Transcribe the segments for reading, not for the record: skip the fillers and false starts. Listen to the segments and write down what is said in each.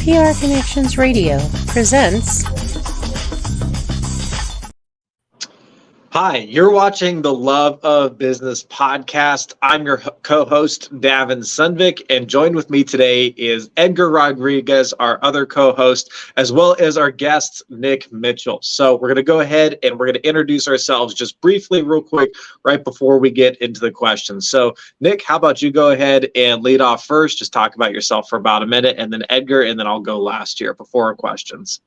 PR Connections Radio presents. Hi, you're watching the Love of Business podcast. I'm your co-host, Davin Sundvick, and joined with me today is Edgar Rodriguez, our other co-host, as well as our guest, Nick Mitchell. So we're going to go ahead and we're going to introduce ourselves just briefly, real quick, right before we get into the questions. So Nick, how about you go ahead and lead off first, just talk about yourself for about a minute, and then Edgar, and then I'll go last here before our questions.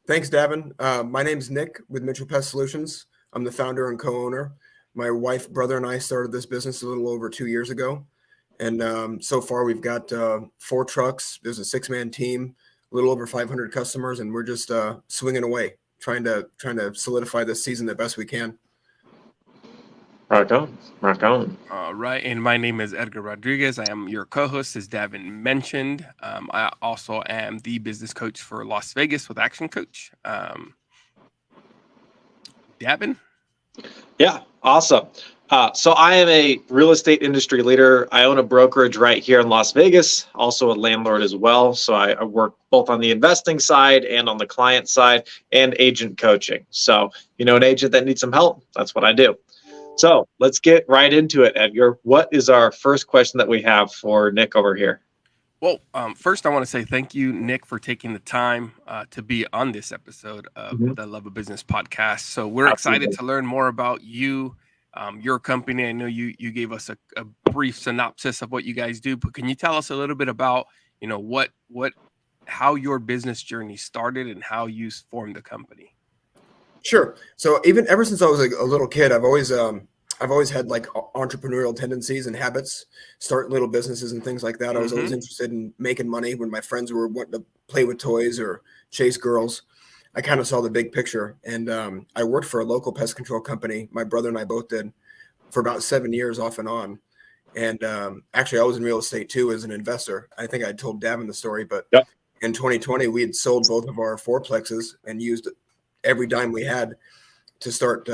Thanks, Davin. My name's Nick with Mitchell Pest Solutions. I'm the founder and co-owner. My wife, brother, and I started this business a little over 2 years ago. And so far, we've got 4 trucks. There's a 6-man team, a little over 500 customers, and we're just swinging away, trying to solidify this season the best we can. Rock on, rock on. All right, and my name is Edgar Rodriguez. I am your co-host, as Davin mentioned. I also am the business coach for Las Vegas with Action Coach. Davin? Yeah, awesome. So I am a real estate industry leader. I own a brokerage right here in Las Vegas, also a landlord as well. So I work both on the investing side and on the client side and agent coaching. So, an agent that needs some help, that's what I do. So let's get right into it, Edgar. What is our first question that we have for Nick over here? Well, first I want to say thank you, Nick, for taking the time to be on this episode of the Love of Business podcast. So we're excited to learn more about you, your company. I know you gave us a brief synopsis of what you guys do, but can you tell us a little bit about, how your business journey started and how you formed the company? Sure. So ever since I was a little kid, I've always had like entrepreneurial tendencies and habits, start little businesses and things like that. I was always interested in making money. When my friends were wanting to play with toys or chase girls, I kind of saw the big picture. And I worked for a local pest control company. My brother and I both did for about 7 years off and on. And actually, I was in real estate too as an investor. I think I told Davin the story, but in 2020, we had sold both of our fourplexes and used every dime we had to start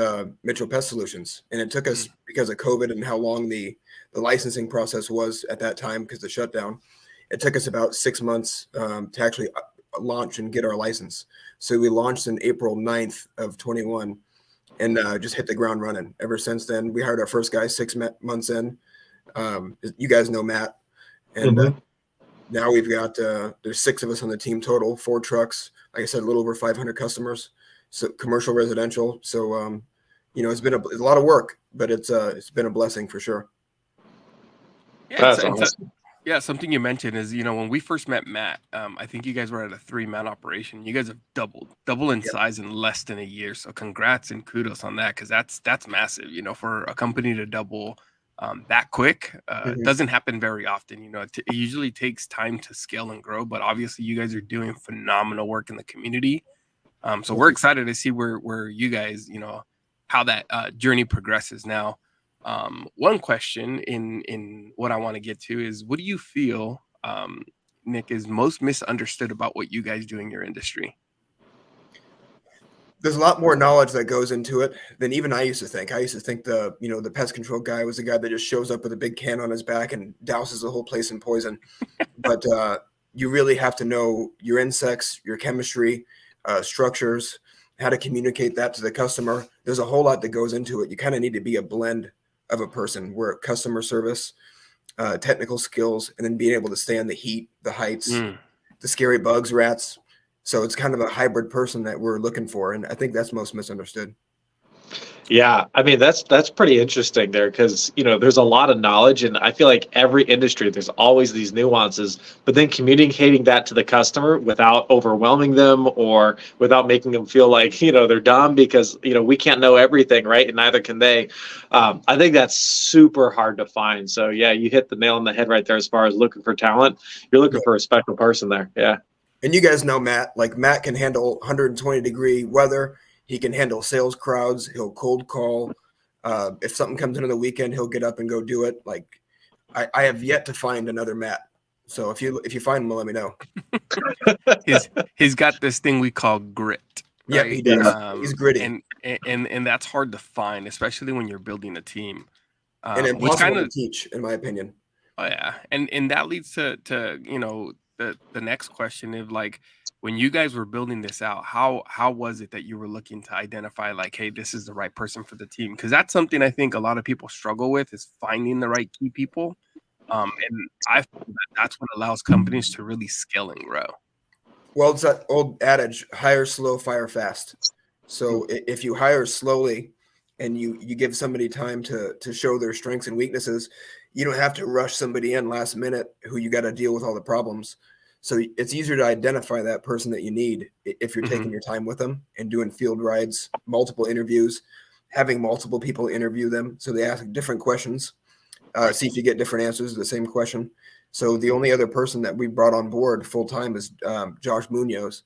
Mitchell Pest Solutions. And it took us, because of COVID and how long the licensing process was at that time because of the shutdown, it took us about 6 months to actually launch and get our license. So we launched in April 9th of 21 and just hit the ground running. Ever since then, we hired our first guy 6 months in. You guys know Matt. And now we've got, there's 6 of us on the team total, 4 trucks, like I said, a little over 500 customers. So commercial, residential. So, it's been a lot of work, but it's been a blessing for sure. Yeah, something you mentioned is, when we first met Matt, I think you guys were at a 3-man operation. You guys have double in size in less than a year. So congrats and kudos on that, because that's massive. For a company to double that quick, it doesn't happen very often. It usually takes time to scale and grow, but obviously you guys are doing phenomenal work in the community. So we're excited to see where you guys, how that journey progresses. Now, one question in what I want to get to is, what do you feel, Nick, is most misunderstood about what you guys do in your industry? There's a lot more knowledge that goes into it than even I used to think. I used to think the pest control guy was the guy that just shows up with a big can on his back and douses the whole place in poison. But you really have to know your insects, your chemistry, structures, how to communicate that to the customer. There's a whole lot that goes into it. You kind of need to be a blend of a person, where customer service, technical skills, and then being able to stand the heat, the heights, the scary bugs, rats. So it's kind of a hybrid person that we're looking for. And I think that's most misunderstood. Yeah, I mean, that's pretty interesting there, because, there's a lot of knowledge, and I feel like every industry, there's always these nuances, but then communicating that to the customer without overwhelming them or without making them feel like, they're dumb because, we can't know everything, right? And neither can they. I think that's super hard to find. So yeah, you hit the nail on the head right there as far as looking for talent. You're looking for a special person there. Yeah. And you guys know Matt, like Matt can handle 120-degree weather. He can handle sales crowds. He'll cold call. If something comes in on the weekend, he'll get up and go do it. Like I have yet to find another Matt. So if you find him, let me know. He's got this thing we call grit. Yeah, right? he does. He's gritty And that's hard to find, especially when you're building a team. and Which impossible kind to of teach, in my opinion. Oh yeah, and that leads to the next question of like when you guys were building this out, how was it that you were looking to identify like, hey, this is the right person for the team? Because that's something I think a lot of people struggle with is finding the right key people. And I feel that that's what allows companies to really scale and grow. Well, it's that old adage: hire slow, fire fast. So if you hire slowly and you give somebody time to show their strengths and weaknesses, you don't have to rush somebody in last minute who you got to deal with all the problems. So it's easier to identify that person that you need if you're taking your time with them and doing field rides, multiple interviews, having multiple people interview them so they ask different questions, see if you get different answers to the same question. So the only other person that we brought on board full time is Josh Munoz,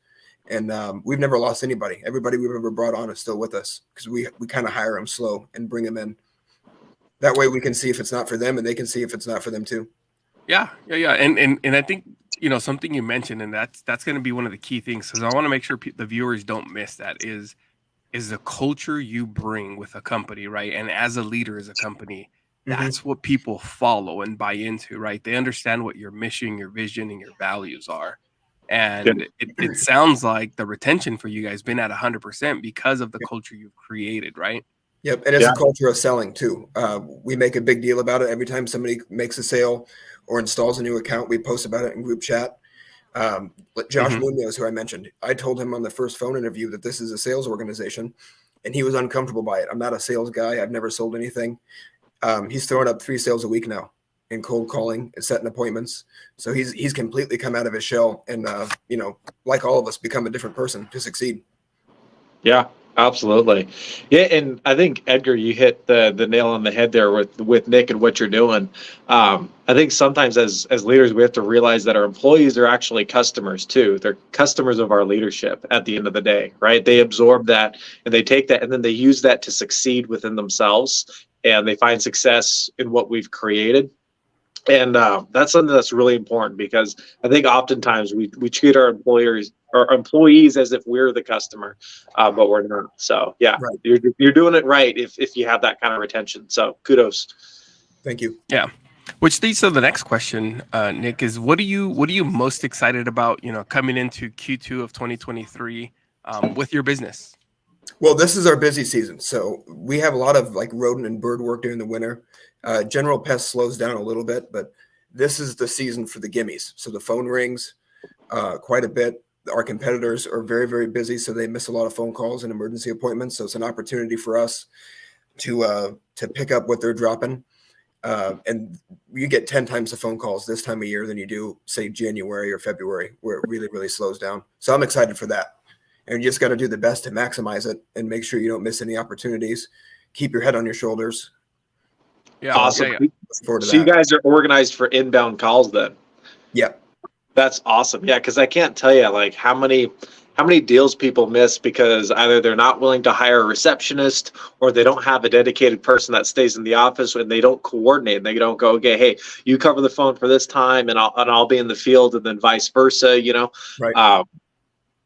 and we've never lost anybody. Everybody we've ever brought on is still with us because we kind of hire them slow and bring them in. That way we can see if it's not for them, and they can see if it's not for them too. Yeah. And I think something you mentioned, and that's going to be one of the key things because I want to make sure the viewers don't miss that is the culture you bring with a company, right? And as a leader, as a company, that's what people follow and buy into, right? They understand what your mission, your vision, and your values are. And it sounds like the retention for you guys been at 100% because of the culture you've created, right? Yep, and it's a culture of selling too. We make a big deal about it every time somebody makes a sale or installs a new account. We post about it in group chat. Josh Munoz, who I mentioned, I told him on the first phone interview that this is a sales organization, and he was uncomfortable by it. I'm not a sales guy. I've never sold anything. He's throwing up 3 sales a week now in cold calling and setting appointments. So he's completely come out of his shell and, like all of us, become a different person to succeed. Yeah, absolutely. Yeah, and I think Edgar, you hit the nail on the head there with Nick and what you're doing. I think sometimes as leaders, we have to realize that our employees are actually customers too. They're customers of our leadership at the end of the day, right? They absorb that and they take that and then they use that to succeed within themselves and they find success in what we've created. And that's something that's really important because I think oftentimes we treat our employees as if we're the customer, but we're not. So yeah, Right. you're doing it right if you have that kind of retention. So kudos. Thank you. Yeah. Which leads to the next question, Nick, is what are you most excited about, coming into Q2 of 2023 with your business? Well, this is our busy season, so we have a lot of like rodent and bird work during the winter. General pest slows down a little bit, but this is the season for the gimmies. So the phone rings quite a bit. Our competitors are very, very busy, so they miss a lot of phone calls and emergency appointments. So it's an opportunity for us to pick up what they're dropping. And you get 10 times the phone calls this time of year than you do, say, January or February, where it really, really slows down. So I'm excited for that. And you just got to do the best to maximize it and make sure you don't miss any opportunities. Keep your head on your shoulders. Yeah. Awesome. Yeah. So you guys are organized for inbound calls then? Yeah. That's awesome. Yeah, because I can't tell you like how many deals people miss because either they're not willing to hire a receptionist or they don't have a dedicated person that stays in the office and they don't coordinate and they don't go, okay, hey, you cover the phone for this time and I'll be in the field and then vice versa, Right.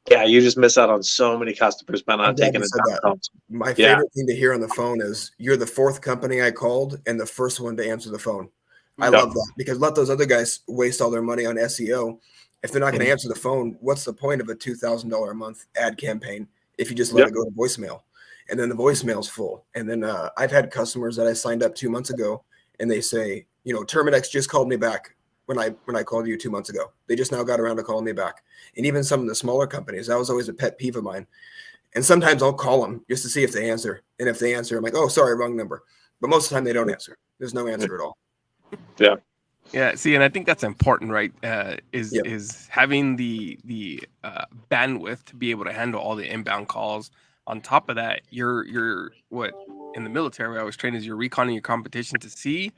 Yeah, you just miss out on so many customers by not taking it down. My favorite thing to hear on the phone is you're the 4th company I called and the first one to answer the phone. I love that because let those other guys waste all their money on SEO. If they're not going to answer the phone, what's the point of a $2,000 a month ad campaign if you just let it go to voicemail? And then the voicemail's full. And then I've had customers that I signed up 2 months ago and they say, Terminex just called me back when I called you 2 months ago. They just now got around to calling me back. And even some of the smaller companies, that was always a pet peeve of mine. And sometimes I'll call them just to see if they answer. And if they answer, I'm like, oh, sorry, wrong number. But most of the time they don't answer. There's no answer at all. Yeah. Yeah. See, and I think that's important, right? Is having the bandwidth to be able to handle all the inbound calls. On top of that, you're what in the military I was trained as you're reconning your competition to see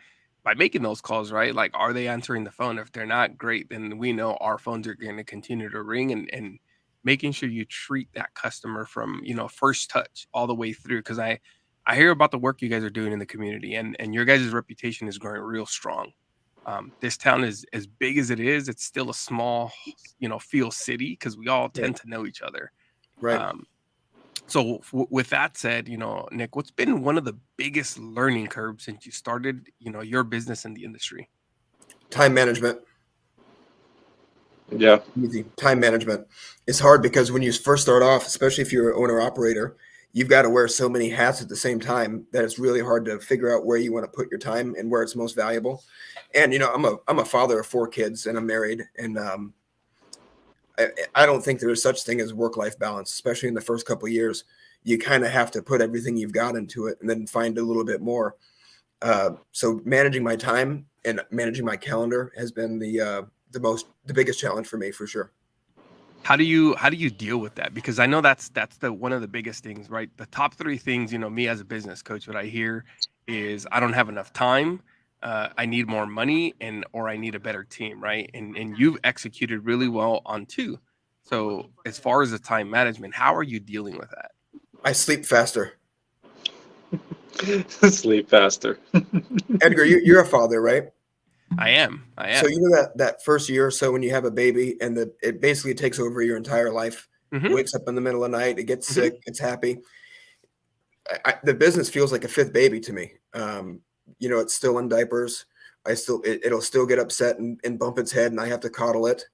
by making those calls, right? Like, are they answering the phone? If they're not, great, then we know our phones are going to continue to ring and making sure you treat that customer from, first touch all the way through. Cause I hear about the work you guys are doing in the community and your guys' reputation is growing real strong. This town is as big as it is. It's still a small, feel city because we all tend to know each other. Right. So with that said, Nick, what's been one of the biggest learning curves since you started, your business in the industry? Time management. Yeah. Easy. Time management. It's hard because when you first start off, especially if you're an owner operator, you've got to wear so many hats at the same time that it's really hard to figure out where you want to put your time and where it's most valuable. And I'm a father of 4 kids, and I'm married, and I don't think there's such thing as work-life balance, especially in the first couple of years. You kind of have to put everything you've got into it and then find a little bit more. So managing my time and managing my calendar has been the biggest challenge for me, for sure. How do you deal with that? Because I know that's the one of the biggest things, right? The top 3 things, me as a business coach, what I hear is I don't have enough time, I need more money, or I need a better team, right? And you've executed really well on 2. So as far as the time management, how are you dealing with that? I sleep faster. Sleep faster. Edgar, you're a father, right? I am. So that first year or so when you have a baby and it basically takes over your entire life. Mm-hmm. Wakes up in the middle of the night, it gets sick, it's happy. The business feels like a 5th baby to me. It's still in diapers. It'll still get upset and bump its head, and I have to coddle it.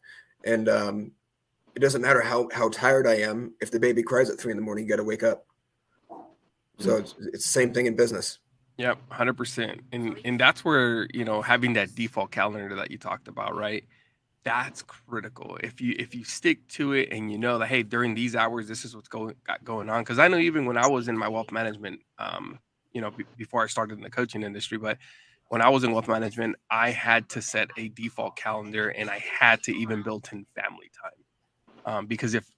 And it doesn't matter how tired I am. If the baby cries at 3 in the morning, you got to wake up. So it's the same thing in business. Yep, 100%. And that's where, having that default calendar that you talked about, right? That's critical. If you stick to it and you know that, hey, during these hours, this is what's going on. Because I know even when I was in my wealth management, before I started in the coaching industry, but when I was in wealth management, I had to set a default calendar, and I had to even build in family time. Because if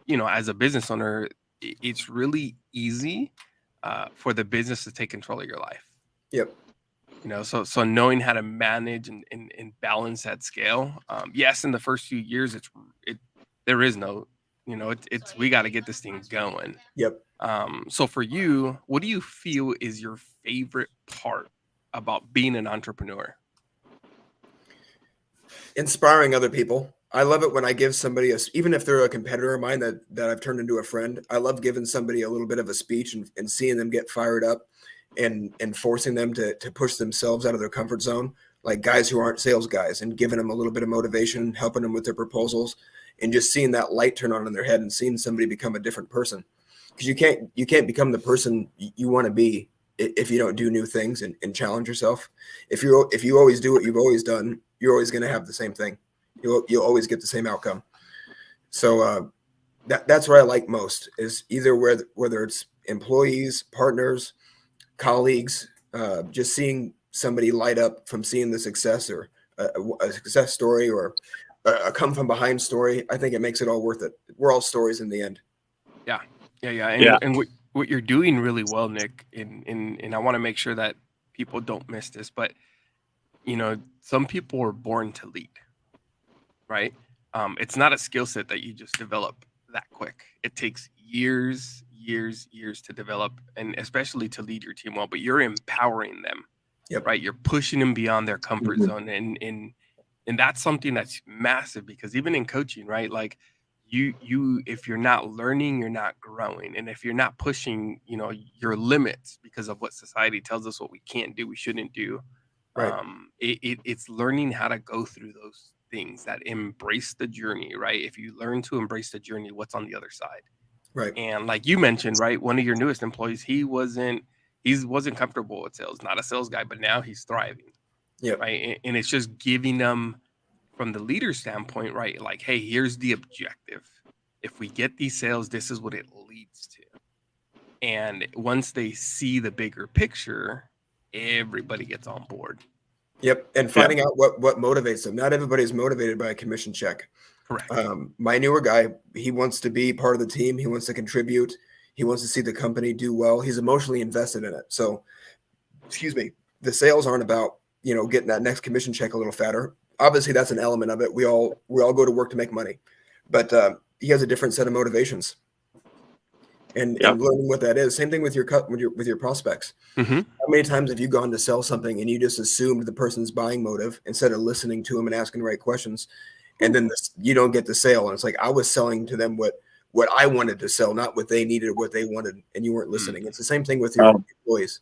as a business owner, it's really easy for the business to take control of your life. Yep. So knowing how to manage and balance that scale. Yes, in the first few years, there is no, it's we got to get this thing going. Yep. So for you, what do you feel is your favorite part about being an entrepreneur? Inspiring other people. I love it when I give somebody even if they're a competitor of mine that I've turned into a friend. I love giving somebody a little bit of a speech and seeing them get fired up and forcing them to push themselves out of their comfort zone, like guys who aren't sales guys, and giving them a little bit of motivation, helping them with their proposals, and just seeing that light turn on in their head and seeing somebody become a different person. Because you can't become the person you want to be if you don't do new things and challenge yourself. If you always do what you've always done, you're always going to have the same thing. You'll always get the same outcome. So that's what I like most, is either whether it's employees, partners, colleagues, just seeing somebody light up from seeing the success, or a success story, or a come from behind story. I think it makes it all worth it. We're all stories in the end. Yeah. And what you're doing really well, Nick, and I want to make sure that people don't miss this, but some people are born to lead, right? It's not a skill set that you just develop that quick. It takes years to develop, and especially to lead your team well, but you're empowering them. Yep. Right? You're pushing them beyond their comfort zone. And that's something that's massive, because even in coaching, right? Like you if you're not learning, you're not growing. And if you're not pushing, your limits because of what society tells us what we can't do, we shouldn't do. Right. It's learning how to go through those things, that embrace the journey, right? If you learn to embrace the journey, what's on the other side? Right. And like you mentioned, right, one of your newest employees, he wasn't comfortable with sales, not a sales guy, but now he's thriving. Yeah. Right. And it's just giving them, from the leader standpoint, right, like, hey, here's the objective. If we get these sales, this is what it leads to. And once they see the bigger picture, everybody gets on board. Yep. And finding out what motivates them. Not everybody's motivated by a commission check. Correct. My newer guy, he wants to be part of the team. He wants to contribute. He wants to see the company do well. He's emotionally invested in it. So, the sales aren't about, getting that next commission check a little fatter. Obviously, that's an element of it. We all go to work to make money, but he has a different set of motivations. And learning what that is. Same thing with your prospects. Mm-hmm. How many times have you gone to sell something and you just assumed the person's buying motive instead of listening to them and asking the right questions, and then you don't get the sale? And it's like, I was selling to them what what I wanted to sell, not what they needed, what they wanted, and you weren't listening. It's the same thing with your employees.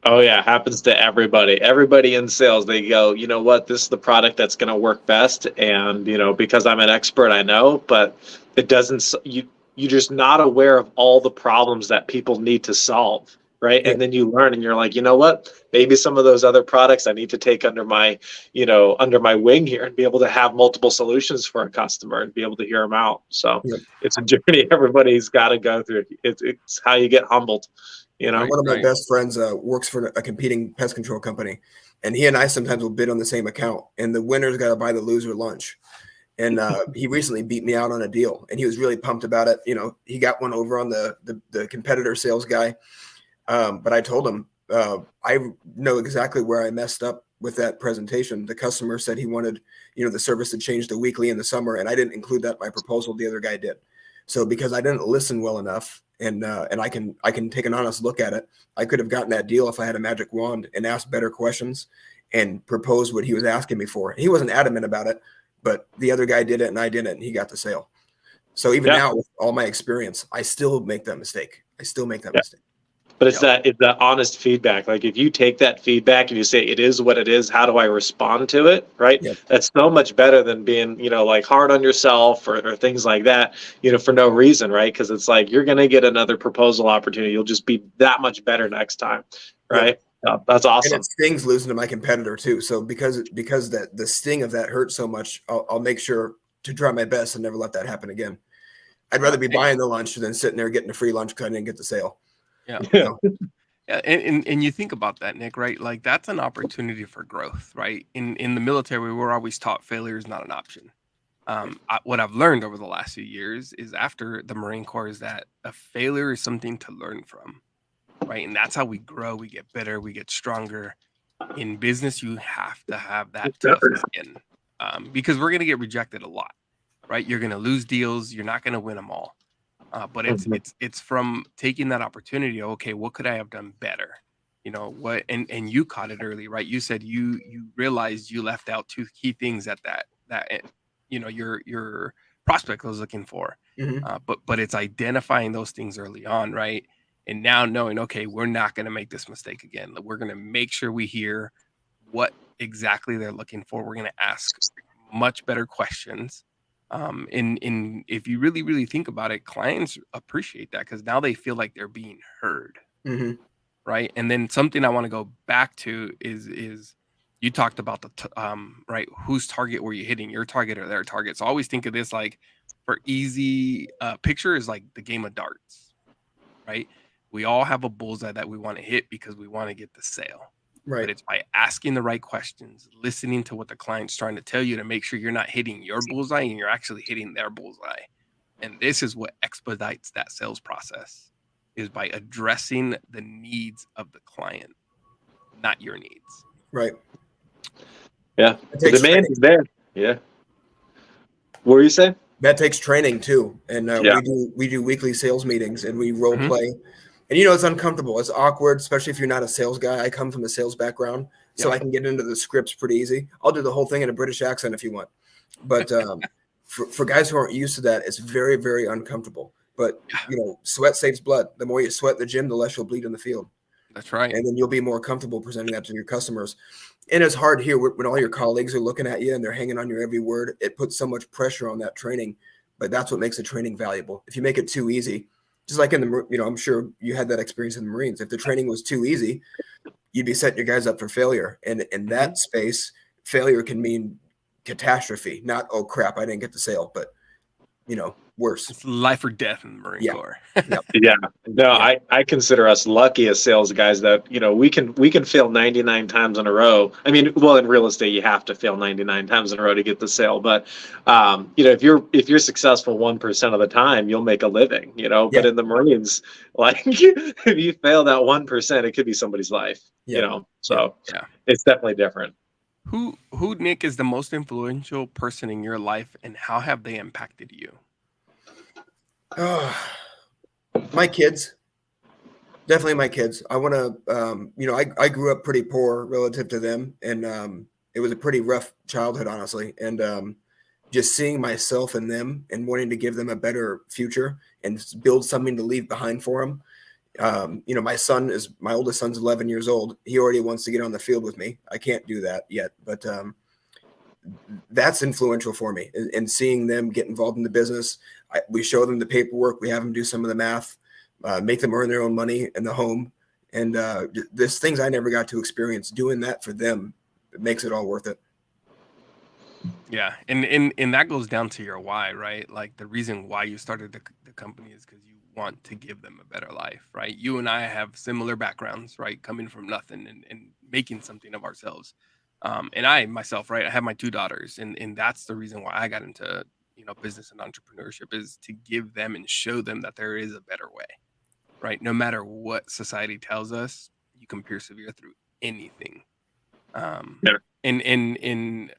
Oh yeah, happens to everybody. Everybody in sales, they go, you know what, this is the product that's going to work best, and because I'm an expert, I know, but it doesn't. You're just not aware of all the problems that people need to solve, right? Yeah. And then you learn, and you're like, you know what, maybe some of those other products I need to take under my wing here and be able to have multiple solutions for a customer and be able to hear them out. So it's a journey everybody's got to go through. It's how you get humbled. One of my best friends works for a competing pest control company, and he and I sometimes will bid on the same account, and the winner's got to buy the loser lunch. And he recently beat me out on a deal, and he was really pumped about it. He got one over on the competitor sales guy. But I told him, I know exactly where I messed up with that presentation. The customer said he wanted, the service to change to weekly in the summer, and I didn't include that in my proposal. The other guy did. So because I didn't listen well enough, and I can take an honest look at it, I could have gotten that deal if I had a magic wand and asked better questions and proposed what he was asking me for. He wasn't adamant about it, but the other guy did it and I didn't, and he got the sale. So even now, with all my experience, I still make that mistake. Mistake. But it's that honest feedback. Like if you take that feedback and you say, it is what it is, how do I respond to it? Right. Yep. That's so much better than being, like hard on yourself or things like that, for no reason. Right. Because it's like, you're going to get another proposal opportunity. You'll just be that much better next time. Right. Yep. That's awesome. And it stings losing to my competitor too. So because that the sting of that hurts so much, I'll make sure to try my best and never let that happen again. I'd rather be buying the lunch than sitting there getting a free lunch because I didn't get the sale. Yeah. Yeah. And you think about that, Nick, right? Like that's an opportunity for growth, right? In the military, we're always taught failure is not an option. What I've learned over the last few years is after the Marine Corps is that a failure is something to learn from, right? And that's how we grow. We get better. We get stronger. In business, you have to have that tough skin because we're going to get rejected a lot, right? You're going to lose deals. You're not going to win them all. But it's from taking that opportunity. Okay, what could I have done better? What? And you caught it early, right? You said you realized you left out two key things that your prospect was looking for. Mm-hmm. But it's identifying those things early on, right? And now knowing, okay, we're not going to make this mistake again. We're going to make sure we hear what exactly they're looking for. We're going to ask much better questions. And if you really, really think about it, clients appreciate that because now they feel like they're being heard. Mm-hmm. Right. And then something I want to go back to is you talked about right. Whose target were you hitting, your target or their target? So I always think of this like for easy picture is like the game of darts, right? We all have a bullseye that we want to hit because we want to get the sale. Right. But it's by asking the right questions, listening to what the client's trying to tell you to make sure you're not hitting your bullseye and you're actually hitting their bullseye. And this is what expedites that sales process is by addressing the needs of the client, not your needs. Right. Yeah. The demand is there. Yeah. What were you saying? That takes training too. And we do weekly sales meetings and we role play. And it's uncomfortable. It's awkward, especially if you're not a sales guy. I come from a sales background, so I can get into the scripts pretty easy. I'll do the whole thing in a British accent if you want. But for guys who aren't used to that, it's very, very uncomfortable. But, sweat saves blood. The more you sweat in the gym, the less you'll bleed in the field. That's right. And then you'll be more comfortable presenting that to your customers. And it's hard here when all your colleagues are looking at you and they're hanging on your every word. It puts so much pressure on that training. But that's what makes the training valuable. If you make it too easy, just like in the, I'm sure you had that experience in the Marines. If the training was too easy, you'd be setting your guys up for failure. And in that space, failure can mean catastrophe, not, oh crap, I didn't get the sale, but worse. It's life or death in the Marine Corps. Yeah. No, I consider us lucky as sales guys that, we can fail 99 times in a row. I mean, well, in real estate, you have to fail 99 times in a row to get the sale. But, if you're successful 1% of the time, you'll make a living, but in the Marines, like if you fail that 1%, it could be somebody's life, so it's definitely different. Who, Nick, is the most influential person in your life and how have they impacted you? My kids, definitely my kids. I want to, I grew up pretty poor relative to them, and it was a pretty rough childhood, honestly. And just seeing myself in them and wanting to give them a better future and build something to leave behind for them. My oldest son's 11 years old. He already wants to get on the field with me. I can't do that yet, but that's influential for me. And seeing them get involved in the business, we show them the paperwork. We have them do some of the math, make them earn their own money in the home. And there's things I never got to experience. Doing that for them, it makes it all worth it. Yeah. And that goes down to your why, right? Like the reason why you started the company is because you want to give them a better life, right? You and I have similar backgrounds, right? Coming from nothing and making something of ourselves. And I myself, right, I have my 2 daughters, and that's the reason why I got into, business and entrepreneurship, is to give them and show them that there is a better way, right? No matter what society tells us, you can persevere through anything. And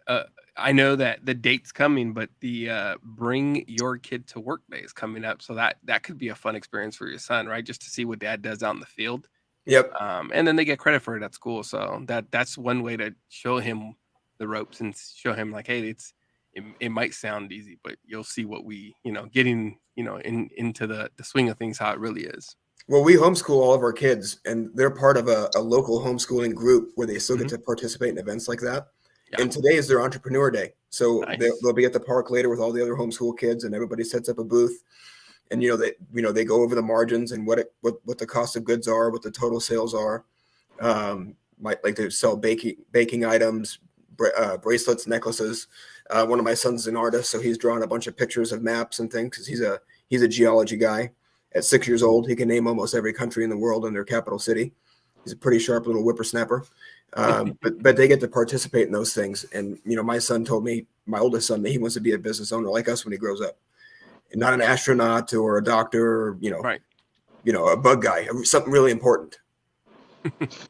I know that the date's coming, but the bring your kid to work day is coming up. So that could be a fun experience for your son, right? Just to see what dad does out in the field. Yep. And then they get credit for it at school. So that's one way to show him the ropes and show him like, hey, it might sound easy, but you'll see what we, getting, into the swing of things, how it really is. Well, we homeschool all of our kids, and they're part of a local homeschooling group where they still get to participate in events like that. Yeah. And today is their entrepreneur day. So nice. They'll be at the park later with all the other homeschool kids, and everybody sets up a booth. And, they go over the margins and what the cost of goods are, what the total sales are. Might like to sell baking items, bracelets, necklaces. One of my sons is an artist, so he's drawn a bunch of pictures of maps and things because he's a geology guy. At 6 years old, he can name almost every country in the world and their capital city. He's a pretty sharp little whippersnapper. But they get to participate in those things. And, my son told me, my oldest son, that he wants to be a business owner like us when he grows up. And not an astronaut or a doctor, or, right. A bug guy, something really important. That's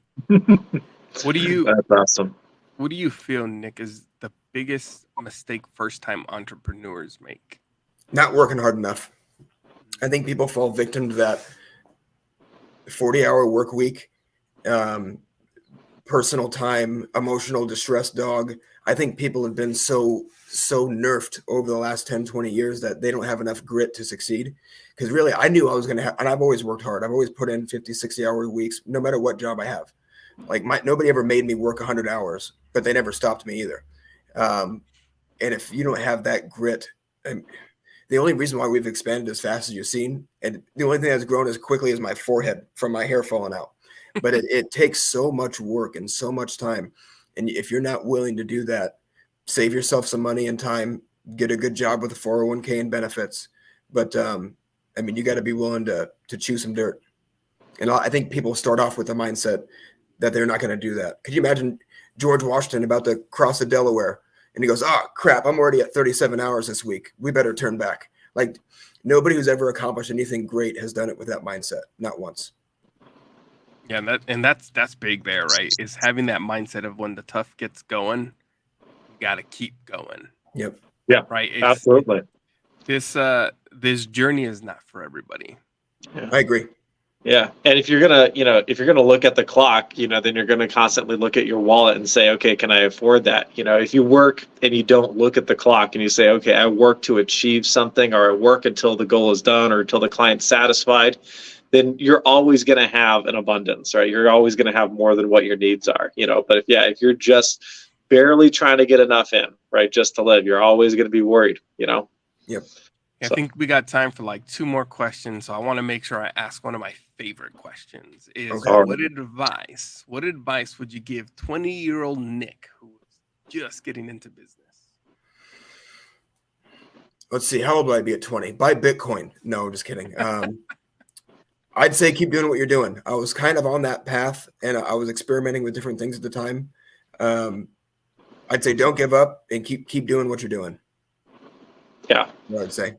awesome. What do you feel, Nick, is the biggest mistake first-time entrepreneurs make? Not working hard enough. I think people fall victim to that 40-hour work week, personal time, emotional distress dog. I think people have been so nerfed over the last 10, 20 years that they don't have enough grit to succeed. Because really, I knew I was going to have, and I've always worked hard. I've always put in 50, 60-hour weeks, no matter what job I have. Like nobody ever made me work 100 hours, but they never stopped me either. And if you don't have that grit, the only reason why we've expanded as fast as you've seen, and the only thing that's grown as quickly is my forehead from my hair falling out. But it takes so much work and so much time. And if you're not willing to do that, save yourself some money and time, get a good job with a 401k and benefits. But you got to be willing to chew some dirt. And I think people start off with the mindset that they're not going to do that. Could you imagine George Washington about to cross the Delaware? And he goes, oh, crap, I'm already at 37 hours this week. We better turn back. Like, nobody who's ever accomplished anything great has done it with that mindset, not once. Yeah, that's big there, right? Is having that mindset of when the tough gets going, you got to keep going. Yep. Yeah, right. Absolutely. This journey is not for everybody. Yeah. I agree. Yeah. And if you're going to look at the clock, then you're going to constantly look at your wallet and say, okay, can I afford that? If you work and you don't look at the clock and you say, okay, I work to achieve something, or I work until the goal is done or until the client's satisfied, then you're always going to have an abundance, right? You're always going to have more than what your needs are, but if you're just barely trying to get enough in, right, just to live, you're always going to be worried, Yep. I think we got time for like 2 more questions. So I want to make sure I ask one of my favorite questions is what advice would you give 20-year-old Nick who was just getting into business? Let's see. How old would I be at 20? Buy Bitcoin. No, just kidding. I'd say keep doing what you're doing. I was kind of on that path and I was experimenting with different things at the time. I'd say don't give up and keep doing what you're doing. Yeah, I'd say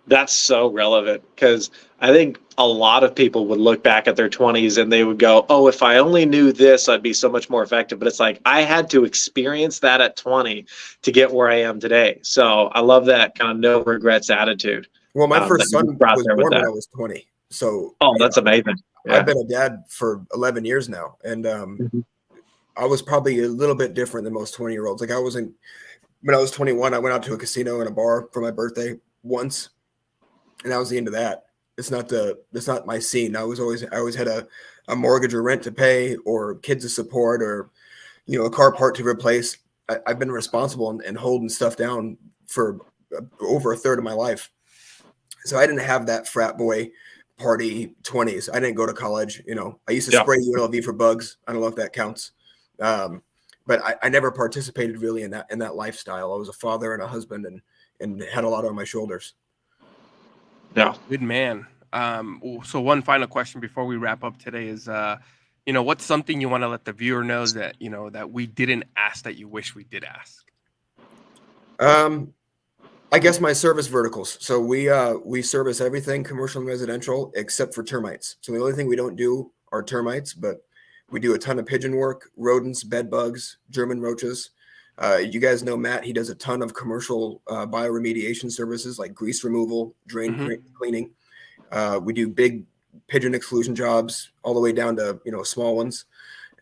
that's so relevant because I think a lot of people would look back at their 20s and they would go, oh, if I only knew this, I'd be so much more effective. But it's like I had to experience that at 20 to get where I am today. So I love that kind of no regrets attitude. Well, my first son was born when I was 20. So that's amazing. Yeah. I've been a dad for 11 years now. And I was probably a little bit different than most 20-year-olds. Like I wasn't when I was 21, I went out to a casino and a bar for my birthday once, and that was the end of that. It's not my scene. I always had a mortgage or rent to pay, or kids to support, or a car part to replace. I've been responsible and holding stuff down for over a third of my life. So I didn't have that frat boy party 20s. I didn't go to college. I used to spray UNLV for bugs. I don't know if that counts. But I never participated really in that lifestyle. I was a father and a husband and had a lot on my shoulders. Yeah. Good man. So one final question before we wrap up today is, what's something you want to let the viewer know that, that we didn't ask that you wish we did ask? I guess my service verticals. So we service everything commercial and residential except for termites. So the only thing we don't do are termites, but we do a ton of pigeon work, rodents, bed bugs, German roaches. You guys know Matt. He does a ton of commercial bioremediation services like grease removal, drain cleaning. We do big pigeon exclusion jobs all the way down to small ones,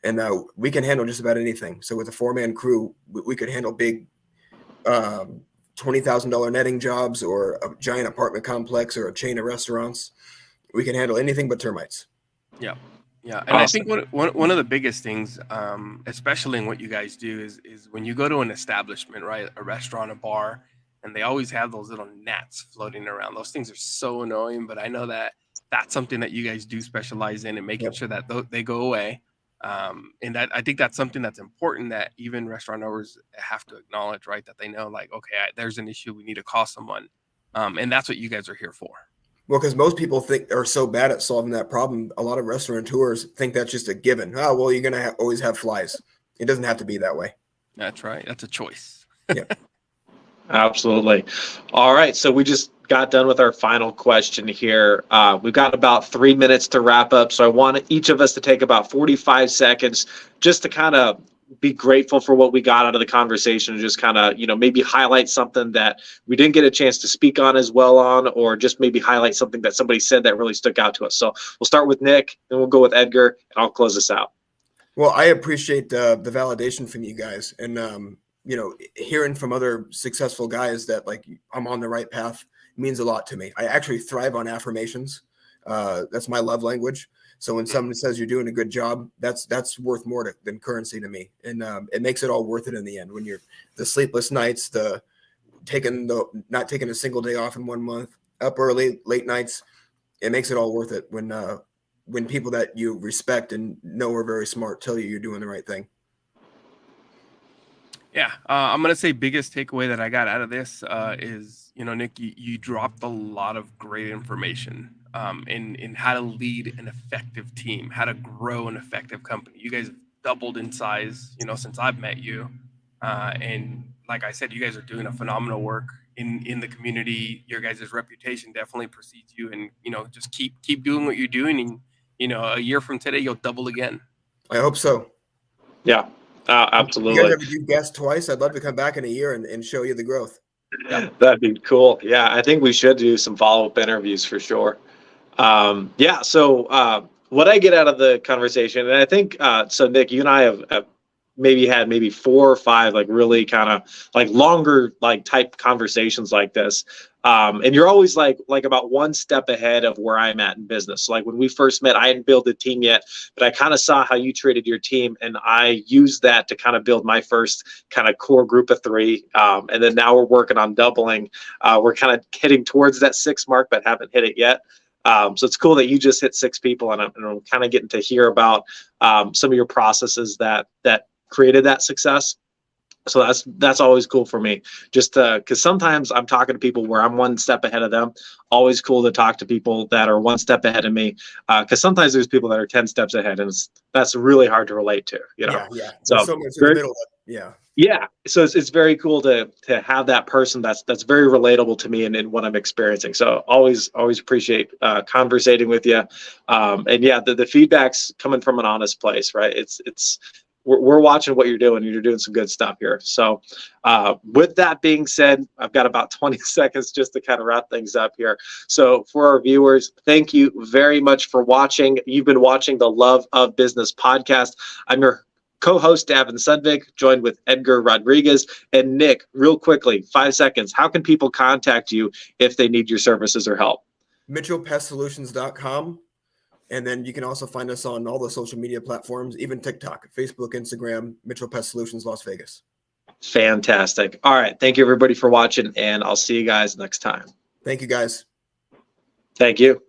and we can handle just about anything. So with a 4-man crew, we could handle big $20,000 netting jobs, or a giant apartment complex, or a chain of restaurants. We can handle anything but termites. Yeah. Yeah. And awesome. I think one of the biggest things, especially in what you guys do, is when you go to an establishment, right, a restaurant, a bar, and they always have those little gnats floating around. Those things are so annoying, but I know that that's something that you guys do specialize in, and making sure that they go away. And that, I think that's something that's important that even restaurant owners have to acknowledge, right? That they know, like, okay, there's an issue, we need to call someone. And that's what you guys are here for. Well, because most people are so bad at solving that problem. A lot of restaurateurs think that's just a given. Oh, well, you're going to always have flies. It doesn't have to be that way. That's right. That's a choice. Yeah. Absolutely. All right. So we just got done with our final question here. We've got about 3 minutes to wrap up. So I want each of us to take about 45 seconds just to kind of be grateful for what we got out of the conversation, and just kind of, maybe highlight something that we didn't get a chance to speak on as well on, or just maybe highlight something that somebody said that really stuck out to us. So we'll start with Nick, and we'll go with Edgar, and I'll close this out. Well, I appreciate the validation from you guys, and hearing from other successful guys that, like, I'm on the right path means a lot to me. I actually thrive on affirmations. That's my love language. So when someone says you're doing a good job, that's worth more than currency to me. And it makes it all worth it in the end. When you're the sleepless nights, the not taking a single day off in 1 month, up early, late nights, it makes it all worth it when people that you respect and know are very smart tell you you're doing the right thing. Yeah, I'm going to say biggest takeaway that I got out of this is, Nick, you dropped a lot of great information in how to lead an effective team, how to grow an effective company. You guys have doubled in size, since I've met you. And like I said, you guys are doing a phenomenal work in the community. Your guys' reputation definitely precedes you, and, just keep doing what you're doing. And, a year from today, you'll double again. I hope so. Yeah. Absolutely. You guys ever do guests twice? I'd love to come back in a year and show you the growth. Yeah. That'd be cool. Yeah, I think we should do some follow-up interviews for sure. So what I get out of the conversation, and I think, so Nick, you and I have maybe 4 or 5, like, really kind of like longer, like, type conversations like this. And you're always like about one step ahead of where I'm at in business. So, like, when we first met, I hadn't built a team yet, but I kind of saw how you treated your team, and I used that to kind of build my first kind of core group of 3. And then now we're working on doubling. We're kind of heading towards that 6 mark, but haven't hit it yet. So it's cool that you just hit 6 people, and I'm kind of getting to hear about some of your processes that created that success. So that's always cool for me, just because sometimes I'm talking to people where I'm 1 step ahead of them. Always cool to talk to people that are 1 step ahead of me, because sometimes there's people that are 10 steps ahead, and that's really hard to relate to. Yeah. So much in the middle. Yeah. So it's very cool to have that person that's very relatable to me and what I'm experiencing. So always appreciate conversating with you. And yeah, the feedback's coming from an honest place, right? We're watching what you're doing. You're doing some good stuff here. So with that being said, I've got about 20 seconds just to kind of wrap things up here. So for our viewers, thank you very much for watching. You've been watching the Love of Business podcast. I'm your co-host Davin Sundvick, joined with Edgar Rodriguez. And Nick, real quickly, 5 seconds, how can people contact you if they need your services or help? MitchellPestSolutions.com. And then you can also find us on all the social media platforms, even TikTok, Facebook, Instagram, Mitchell Pest Solutions, Las Vegas. Fantastic. All right. Thank you, everybody, for watching, and I'll see you guys next time. Thank you, guys. Thank you.